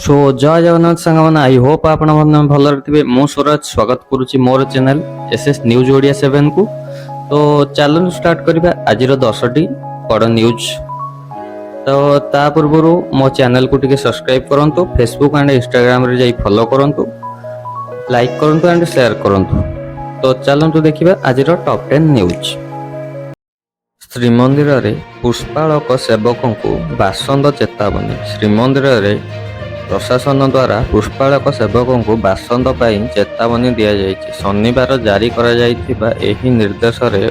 सो जय Jagannath सांगମାନେ I hope आपण ମାନେ ଭଲରେ ଥିବେ। ମୁଁ ସୁରଜ ସ୍ୱାଗତ କରୁଛି ମୋର ଚ୍ୟାନେଲ SS ନ୍ୟୁଜ୍ ଓଡ଼ିଆ 7 କୁ। ତ ଚାଲନ୍ତୁ ଷ୍ଟାର୍ଟ କରିବା ଆଜିର 10ଟି ବଡ଼ ନ୍ୟୁଜ୍। ତ ତା ପୂର୍ବରୁ ମୋ ଚ୍ୟାନେଲକୁ ଟିକେ ସବସ୍କ୍ରାଇବ କରନ୍ତୁ, ଫେସବୁକ୍ ଆଣ୍ଡ ଇନଷ୍ଟାଗ୍ରାମରେ ଯାଇ ଫଲୋ କରନ୍ତୁ, ଲାଇକ୍ କରନ୍ତୁ ଆଣ୍ଡ ସେୟାର କରନ୍ତୁ। ତ ଚାଲନ୍ତୁ ଦେଖିବା ଆଜିର ଟପ୍ 10 ନ୍ୟୁଜ୍। ଶ୍ରୀମନ୍ଦିରରେ ପୁଷ୍ପାଳକ ସେବକଙ୍କୁ ବାସନ୍ଦ ଚେତାବନୀ। ଶ୍ରୀମନ୍ଦିରରେ ପ୍ରଶାସନ ଦ୍ୱାରା ପୁଷ୍ପାଳକ ସେବକଙ୍କୁ ବାସନ୍ଦ ପାଇଁ ଚେତାବନୀ ଦିଆଯାଇଛି। ଶନିବାର ଜାରି କରାଯାଇଥିବା ଏହି ନିର୍ଦ୍ଦେଶରେ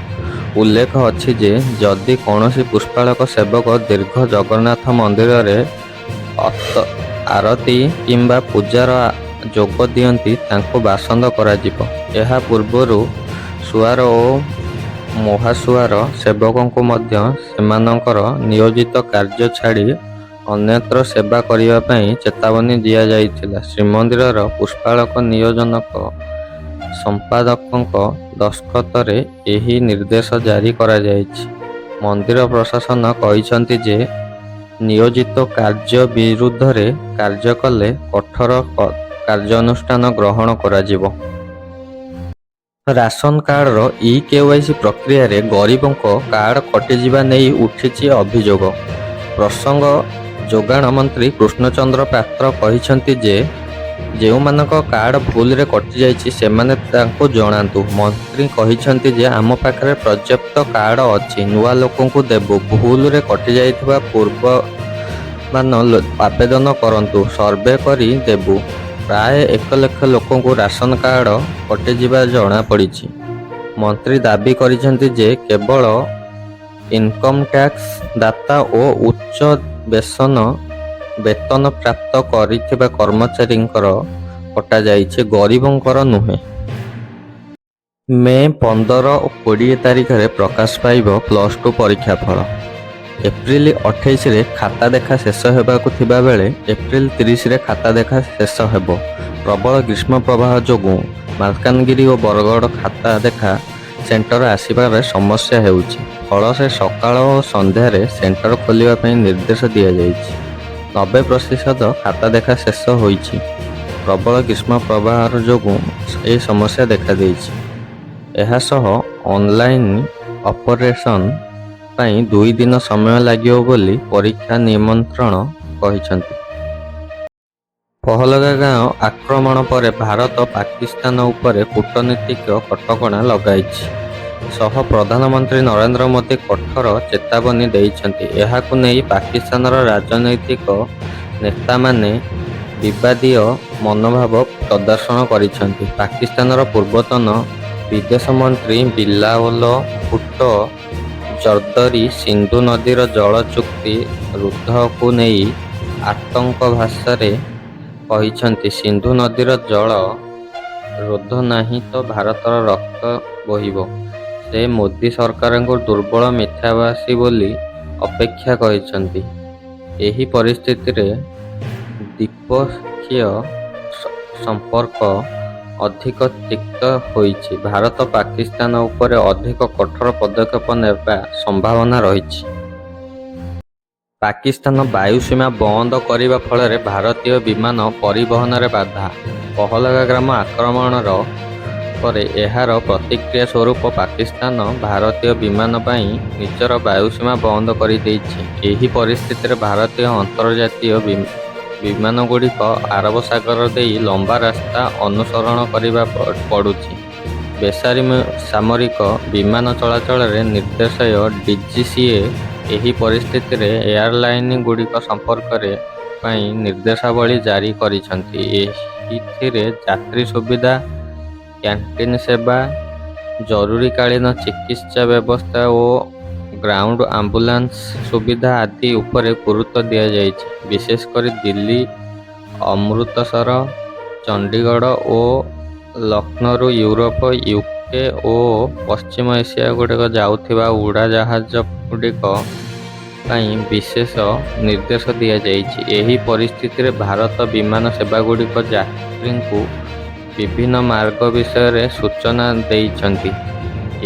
ଉଲ୍ଲେଖ ଅଛି ଯେ ଯଦି କୌଣସି ପୁଷ୍ପାଳକ ସେବକ ଦୀର୍ଘ ଜଗନ୍ନାଥ ମନ୍ଦିରରେ ଆରତି କିମ୍ବା ପୂଜାର ଯୋଗ ଦିଅନ୍ତି ତାଙ୍କୁ ବାସନ୍ଦ କରାଯିବ। ଏହା ପୂର୍ବରୁ ସୁଆର ଓ ମହାସୁଆର ସେବକଙ୍କୁ ମଧ୍ୟ ସେମାନଙ୍କର ନିୟୋଜିତ କାର୍ଯ୍ୟ ଛାଡ଼ି ଅନ୍ୟତ୍ର ସେବା କରିବା ପାଇଁ ଚେତାବନୀ ଦିଆଯାଇଥିଲା। ଶ୍ରୀମନ୍ଦିରର ପୁଷ୍ପାଳକ ନିୟୋଜନକ ସମ୍ପାଦକଙ୍କ ଦସ୍ତଖତରେ ଏହି ନିର୍ଦ୍ଦେଶ ଜାରି କରାଯାଇଛି। ମନ୍ଦିର ପ୍ରଶାସନ କହିଛନ୍ତି ଯେ ନିୟୋଜିତ କାର୍ଯ୍ୟ ବିରୁଦ୍ଧରେ କାର୍ଯ୍ୟ କଲେ କଠୋର କାର୍ଯ୍ୟାନୁଷ୍ଠାନ ଗ୍ରହଣ କରାଯିବ। ରାସନ କାର୍ଡର ଇ-KYC ପ୍ରକ୍ରିୟାରେ ଗରିବଙ୍କ କାର୍ଡ କଟିଯିବା ନେଇ ଉଠିଛି ଅଭିଯୋଗ। ପ୍ରସଙ୍ଗ ଯୋଗାଣ ମନ୍ତ୍ରୀ କୃଷ୍ଣଚନ୍ଦ୍ର ପାତ୍ର କହିଛନ୍ତି ଯେ ଯେଉଁମାନଙ୍କ କାର୍ଡ ଭୁଲରେ କଟିଯାଇଛି ସେମାନେ ତାଙ୍କୁ ଜଣାନ୍ତୁ। ମନ୍ତ୍ରୀ କହିଛନ୍ତି ଯେ ଆମ ପାଖରେ ପର୍ଯ୍ୟାପ୍ତ କାର୍ଡ ଅଛି, ନୂଆ ଲୋକଙ୍କୁ ଦେବୁ। ଭୁଲରେ କଟିଯାଇଥିବା ପୂର୍ବମାନ ଆବେଦନ କରନ୍ତୁ, ସର୍ଭେ କରି ଦେବୁ। ପ୍ରାୟ 1 ଲକ୍ଷ ଲୋକଙ୍କୁ ରାସନ କାର୍ଡ କଟିଯିବା ଜଣାପଡ଼ିଛି। ମନ୍ତ୍ରୀ ଦାବି କରିଛନ୍ତି ଯେ କେବଳ ଇନକମ୍ ଟ୍ୟାକ୍ସ ଦାତା ଓ ଉଚ୍ଚ ବେତନ ପ୍ରାପ୍ତ କରିଥିବା କର୍ମଚାରୀଙ୍କର କଟାଯାଇଛି, ଗରିବଙ୍କର ନୁହେଁ। ମେ 15 ଓ 20 ତାରିଖରେ ପ୍ରକାଶ ପାଇବ +2 ପରୀକ୍ଷା ଫଳ। ଏପ୍ରିଲ 28ରେ ଖାତା ଦେଖା ଶେଷ ହେବାକୁ ଥିବା ବେଳେ ଏପ୍ରିଲ 30ରେ ଖାତା ଦେଖା ଶେଷ ହେବ। ପ୍ରବଳ ଗ୍ରୀଷ୍ମ ପ୍ରବାହ ଯୋଗୁଁ ମାଲକାନଗିରି ଓ ବରଗଡ଼ ଖାତା ଦେଖା ସେଣ୍ଟର ଆସିବାରେ ସମସ୍ୟା ହେଉଛି। ଫଳରେ ସକାଳ ଓ ସନ୍ଧ୍ୟାରେ ସେଣ୍ଟର ଖୋଲିବା ପାଇଁ ନିର୍ଦ୍ଦେଶ ଦିଆଯାଇଛି। 90% ଖାତା ଦେଖା ଶେଷ ହୋଇଛି। ପ୍ରବଳ ଗ୍ରୀଷ୍ମ ପ୍ରବାହ ଯୋଗୁଁ ଏହି ସମସ୍ୟା ଦେଖାଦେଇଛି। ଏହାସହ ଅନଲାଇନ୍ ଅପରେସନ୍ ପାଇଁ 2 ଦିନ ସମୟ ଲାଗିବ ବୋଲି ପରୀକ୍ଷା ନିୟନ୍ତ୍ରଣ କହିଛନ୍ତି। ପହଲଗାଁ ଆକ୍ରମଣ ପରେ ଭାରତ ପାକିସ୍ତାନ ଉପରେ କୂଟନୈତିକ କଟକଣା ଲଗାଇଛି ସହ ପ୍ରଧାନମନ୍ତ୍ରୀ ନରେନ୍ଦ୍ର ମୋଦି କଠୋର ଚେତାବନୀ ଦେଇଛନ୍ତି। ଏହାକୁ ନେଇ ପାକିସ୍ତାନର ରାଜନୈତିକ ନେତାମାନେ ବିବାଦୀୟ ମନୋଭାବ ପ୍ରଦର୍ଶନ କରିଛନ୍ତି। ପାକିସ୍ତାନର ପୂର୍ବତନ ବିଦେଶ ମନ୍ତ୍ରୀ ବିଲାୱଲ ଭୁଟ୍ଟୋ ଜର୍ଦାରୀ ସିନ୍ଧୁ ନଦୀର ଜଳ ଚୁକ୍ତି ରୋଧକୁ ନେଇ ଆତଙ୍କ ଭାଷାରେ କହିଛନ୍ତି, ସିନ୍ଧୁ ନଦୀର ଜଳ ରୋଧ ନାହିଁ ତ ଭାରତର ରକ୍ତ ବୋହିବ। ସେ ମୋଦି ସରକାରଙ୍କୁ ଦୁର୍ବଳ ମିଥ୍ୟାବାସୀ ବୋଲି ଅପେକ୍ଷା କହିଛନ୍ତି। ଏହି ପରିସ୍ଥିତିରେ ଦ୍ୱିପକ୍ଷୀୟ ସମ୍ପର୍କ ଅଧିକ ତିକ୍ତ ହୋଇଛି। ଭାରତ ପାକିସ୍ତାନ ଉପରେ ଅଧିକ କଠୋର ପଦକ୍ଷେପ ନେବା ସମ୍ଭାବନା ରହିଛି। ପାକିସ୍ତାନ ବାୟୁସୀମା ବନ୍ଦ କରିବା ଫଳରେ ଭାରତୀୟ ବିମାନ ପରିବହନରେ ବାଧା। ପହଲଗାମ ଆକ୍ରମଣର ପରେ ଏହାର ପ୍ରତିକ୍ରିୟା ସ୍ୱରୂପ ପାକିସ୍ତାନ ଭାରତୀୟ ବିମାନ ପାଇଁ ନିଜର ବାୟୁସୀମା ବନ୍ଦ କରିଦେଇଛି। ଏହି ପରିସ୍ଥିତିରେ ଭାରତୀୟ ଅନ୍ତର୍ଜାତୀୟ ବିମାନଗୁଡ଼ିକ ଆରବ ସାଗର ଦେଇ ଲମ୍ବା ରାସ୍ତା ଅନୁସରଣ କରିବା ପଡ଼ୁଛି। ବେସାମରିକ ବିମାନ ଚଳାଚଳରେ ନିର୍ଦ୍ଦେଶାଳୟ DGCA ଏହି ପରିସ୍ଥିତିରେ ଏୟାରଲାଇନ୍‌ଗୁଡ଼ିକ ସମ୍ପର୍କରେ ପାଇଁ ନିର୍ଦ୍ଦେଶାବଳୀ ଜାରି କରିଛନ୍ତି। ଏଥିରେ ଯାତ୍ରୀ ସୁବିଧା, କ୍ୟାଣ୍ଟିନ୍ ସେବା, ଜରୁରୀକାଳୀନ ଚିକିତ୍ସା ବ୍ୟବସ୍ଥା ଓ ଗ୍ରାଉଣ୍ଡ ଆମ୍ବୁଲାନ୍ସ ସୁବିଧା ଆଦି ଉପରେ ଗୁରୁତ୍ୱ ଦିଆଯାଇଛି। ବିଶେଷ କରି ଦିଲ୍ଲୀ, ଅମୃତସର, ଚଣ୍ଡିଗଡ଼ ଓ ଲକ୍ଷ୍ନୌରୁ ୟୁରୋପ, UK ଓ ପଶ୍ଚିମ ଏସିଆଗୁଡ଼ିକ ଯାଉଥିବା ଉଡ଼ାଜାହାଜଗୁଡ଼ିକ ପାଇଁ ବିଶେଷ ନିର୍ଦ୍ଦେଶ ଦିଆଯାଇଛି। ଏହି ପରିସ୍ଥିତିରେ ଭାରତ ବିମାନ ସେବାଗୁଡ଼ିକ ଯାତ୍ରୀଙ୍କୁ ବିଭିନ୍ନ ମାର୍ଗ ବିଷୟରେ ସୂଚନା ଦେଇଛନ୍ତି।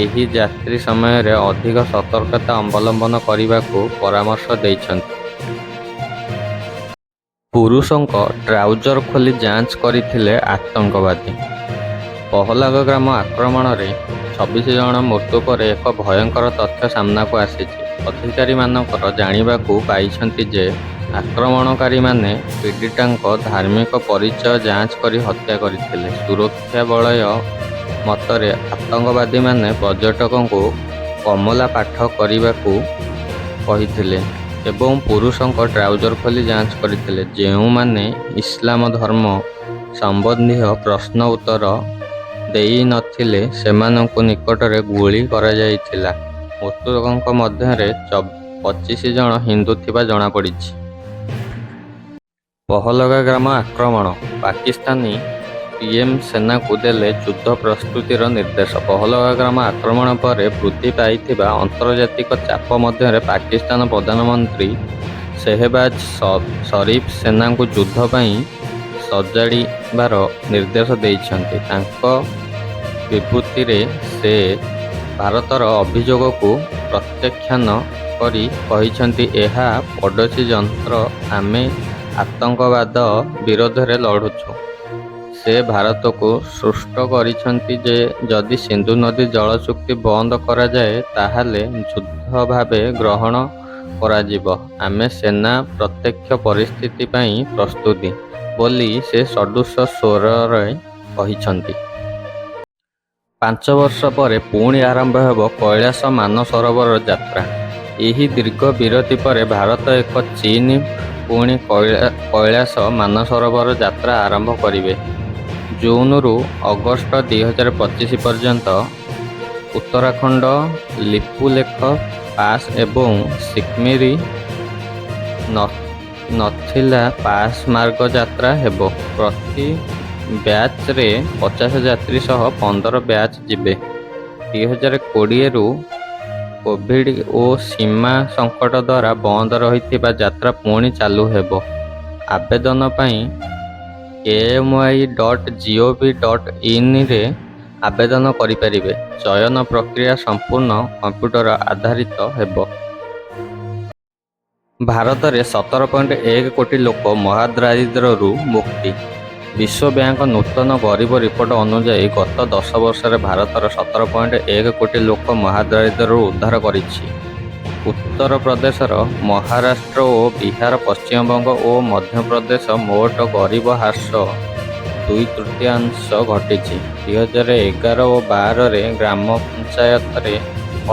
ଏହି ଯାତ୍ରୀ ସମୟରେ ଅଧିକ ସତର୍କତା ଅବଲମ୍ବନ କରିବାକୁ ପରାମର୍ଶ ଦେଇଛନ୍ତି। ପୁରୁଷଙ୍କ ଟ୍ରାଉଜର ଖୋଲି ଯାଞ୍ଚ କରିଥିଲେ ଆତଙ୍କବାଦୀ। ପହଲାଗ ଗ୍ରାମ ଆକ୍ରମଣରେ 26 ଜଣ ମୃତ୍ୟୁ ପରେ ଏକ ଭୟଙ୍କର ତଥ୍ୟ ସାମ୍ନାକୁ ଆସିଛି। ଅଧିକାରୀମାନଙ୍କର ଜାଣିବାକୁ ପାଇଛନ୍ତି ଯେ ଆକ୍ରମଣକାରୀମାନେ ପୀଡ଼ିତାଙ୍କ ଧାର୍ମିକ ପରିଚୟ ଯାଞ୍ଚ କରି ହତ୍ୟା କରିଥିଲେ। ସୁରକ୍ଷା ବଳୟ ମତରେ ଆତଙ୍କବାଦୀମାନେ ପର୍ଯ୍ୟଟକଙ୍କୁ କମଲା ପାଠ କରିବାକୁ କହିଥିଲେ ଏବଂ ପୁରୁଷଙ୍କ ଟ୍ରାଉଜର ଖୋଲି ଯାଞ୍ଚ କରିଥିଲେ। ଯେଉଁମାନେ ଇସଲାମ ଧର୍ମ ସମ୍ବନ୍ଧୀୟ ପ୍ରଶ୍ନ ଉତ୍ତର ଦେଇନଥିଲେ ସେମାନଙ୍କୁ ନିକଟରେ ଗୁଳି କରାଯାଇଥିଲା। ମୃତକଙ୍କ ମଧ୍ୟରେ 25 ଜଣ ହିନ୍ଦୁ ଥିବା ଜଣାପଡ଼ିଛି। ପହଲଗାଁ ଗ୍ରାମ ଆକ୍ରମଣ ପାକିସ୍ତାନୀ ପିଏମ୍ ସେନାକୁ ଦେଲେ ଯୁଦ୍ଧ ପ୍ରସ୍ତୁତିର ନିର୍ଦ୍ଦେଶ। ପହଲଗାଁ ଗ୍ରାମ ଆକ୍ରମଣ ପରେ ବୃଦ୍ଧି ପାଇଥିବା ଆନ୍ତର୍ଜାତିକ ଚାପ ମଧ୍ୟରେ ପାକିସ୍ତାନ ପ୍ରଧାନମନ୍ତ୍ରୀ ଶେହବାଜ ଶରିଫ ସେନାକୁ ଯୁଦ୍ଧ ପାଇଁ ସଜାଡ଼ିବାର ନିର୍ଦ୍ଦେଶ ଦେଇଛନ୍ତି। ତାଙ୍କ ବିବୃତ୍ତିରେ ସେ ଭାରତର ଅଭିଯୋଗକୁ ପ୍ରତ୍ୟାଖ୍ୟାନ କରି କହିଛନ୍ତି, ଏହା ପଡ଼ୋଶୀ ଯନ୍ତ୍ର, ଆମେ ଆତଙ୍କବାଦ ବିରୋଧରେ ଲଢ଼ୁଛୁ। ସେ ଭାରତକୁ ସୃଷ୍ଟ କରିଛନ୍ତି ଯେ ଯଦି ସିନ୍ଧୁ ନଦୀ ଜଳ ଚୁକ୍ତି ବନ୍ଦ କରାଯାଏ ତାହେଲେ ଯୁଦ୍ଧ ଭାବେ ଗ୍ରହଣ କରାଯିବ। ଆମେ ସେନା ପ୍ରତ୍ୟକ୍ଷ ପରିସ୍ଥିତି ପାଇଁ ପ୍ରସ୍ତୁତି ବୋଲି ସେ ସଦୃଶ ସ୍ୱରରେ କହିଛନ୍ତି। 5 ବର୍ଷ ପରେ ପୁଣି ଆରମ୍ଭ ହେବ କୈଳାସ ମାନସରୋବର ଯାତ୍ରା। ଏହି ଦୀର୍ଘ ବିରତି ପରେ ଭାରତ ଏବଂ ଚୀନ ପୁଣି କୈଳାସ ମାନସରୋବର ଯାତ୍ରା ଆରମ୍ଭ କରିବେ। ଜୁନରୁ ଅଗଷ୍ଟ 2025 ପର୍ଯ୍ୟନ୍ତ ଉତ୍ତରାଖଣ୍ଡ ଲିପୁଲେଖ ପାସ୍ ଏବଂ ସିକିମର ନଥିଲା ପାସ୍ ମାର୍ଗ ଯାତ୍ରା ହେବ। ପ୍ରତି ବ୍ୟାଚ୍ରେ 50 ଯାତ୍ରୀ ସହ 15 ବ୍ୟାଚ୍ ଯିବେ। 2020ରୁ କୋଭିଡ୍ ଓ ସୀମା ସଙ୍କଟ ଦ୍ୱାରା ବନ୍ଦ ରହିଥିବା ଯାତ୍ରା ପୁଣି ଚାଲୁ ହେବ। ଆବେଦନ ପାଇଁ kmy.gov.inରେ ଆବେଦନ କରିପାରିବେ। ଚୟନ ପ୍ରକ୍ରିୟା ସମ୍ପୂର୍ଣ୍ଣ କମ୍ପ୍ୟୁଟର ଆଧାରିତ ହେବ। ଭାରତରେ 17.1 କୋଟି ଲୋକ ମହାଦାରିଦ୍ର୍ୟରୁ ମୁକ୍ତି। ବିଶ୍ୱ ବ୍ୟାଙ୍କ ନୂତନ ଗରିବ ରିପୋର୍ଟ ଅନୁଯାୟୀ ଗତ 10 ବର୍ଷରେ ଭାରତର 17.1 କୋଟି ଲୋକ ମହାଦାରିଦ୍ର୍ୟରୁ ଉଦ୍ଧାର କରିଛି। ଉତ୍ତରପ୍ରଦେଶର ମହାରାଷ୍ଟ୍ର ଓ ବିହାର, ପଶ୍ଚିମବଙ୍ଗ ଓ ମଧ୍ୟପ୍ରଦେଶ ମୋଟ ଗରିବ ହ୍ରାସ 2/3 ଘଟିଛି। 2011 ଓ 2012ରେ ଗ୍ରାମ ପଞ୍ଚାୟତରେ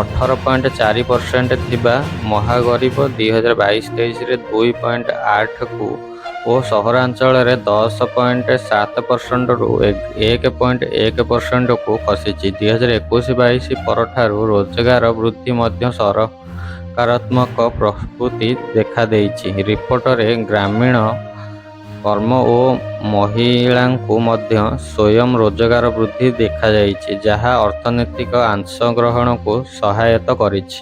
18.4% ଥିବା ମହାଗରିବ 2022-23ରେ 2.8କୁ ଓ ସହରାଞ୍ଚଳରେ 10.7%ରୁ 1.1%କୁ ଖସିଛି। 2021-22 ପରଠାରୁ ରୋଜଗାର ବୃଦ୍ଧି ମଧ୍ୟ ସକାରାତ୍ମକ ପ୍ରବୃତ୍ତି ଦେଖାଦେଇଛି। ରିପୋର୍ଟରେ ଗ୍ରାମୀଣ କର୍ମ ଓ ମହିଳାଙ୍କୁ ମଧ୍ୟ ସ୍ୱୟଂ ରୋଜଗାର ବୃଦ୍ଧି ଦେଖାଯାଇଛି, ଯାହା ଅର୍ଥନୈତିକ ଅଂଶଗ୍ରହଣକୁ ସହାୟତା କରିଛି।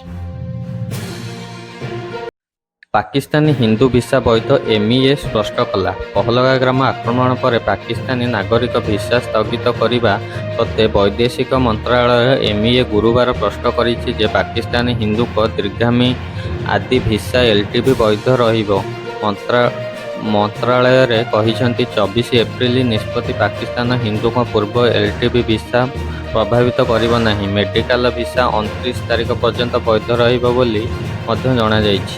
ପାକିସ୍ତାନୀ ହିନ୍ଦୁ ଭିସା ବୈଧ ଏମ୍ଇଏ ସ୍ପଷ୍ଟ କଲା। ପହଲଗାଁ ଗ୍ରାମ ଆକ୍ରମଣ ପରେ ପାକିସ୍ତାନୀ ନାଗରିକ ଭିସା ସ୍ଥଗିତ କରିବା ସତ୍ତ୍ୱେ ବୈଦେଶିକ ମନ୍ତ୍ରଣାଳୟ ଏମ୍ଇଏ ଗୁରୁବାର ସ୍ପଷ୍ଟ କରିଛି ଯେ ପାକିସ୍ତାନୀ ହିନ୍ଦୁଙ୍କ ଦୀର୍ଘାମୀ ଆଦି ଭିସା ଏଲ୍ଟିଭି ବୈଧ ରହିବ। ମନ୍ତ୍ରଣାଳୟରେ କହିଛନ୍ତି, 24 ଏପ୍ରିଲ ନିଷ୍ପତ୍ତି ପାକିସ୍ତାନ ହିନ୍ଦୁଙ୍କ ପୂର୍ବ ଏଲ୍ଟିଭି ଭିସା ପ୍ରଭାବିତ କରିବ ନାହିଁ। ମେଡିକାଲ ଭିସା 29 ତାରିଖ ପର୍ଯ୍ୟନ୍ତ ବୈଧ ରହିବ ବୋଲି ମଧ୍ୟ ଜଣାଯାଇଛି।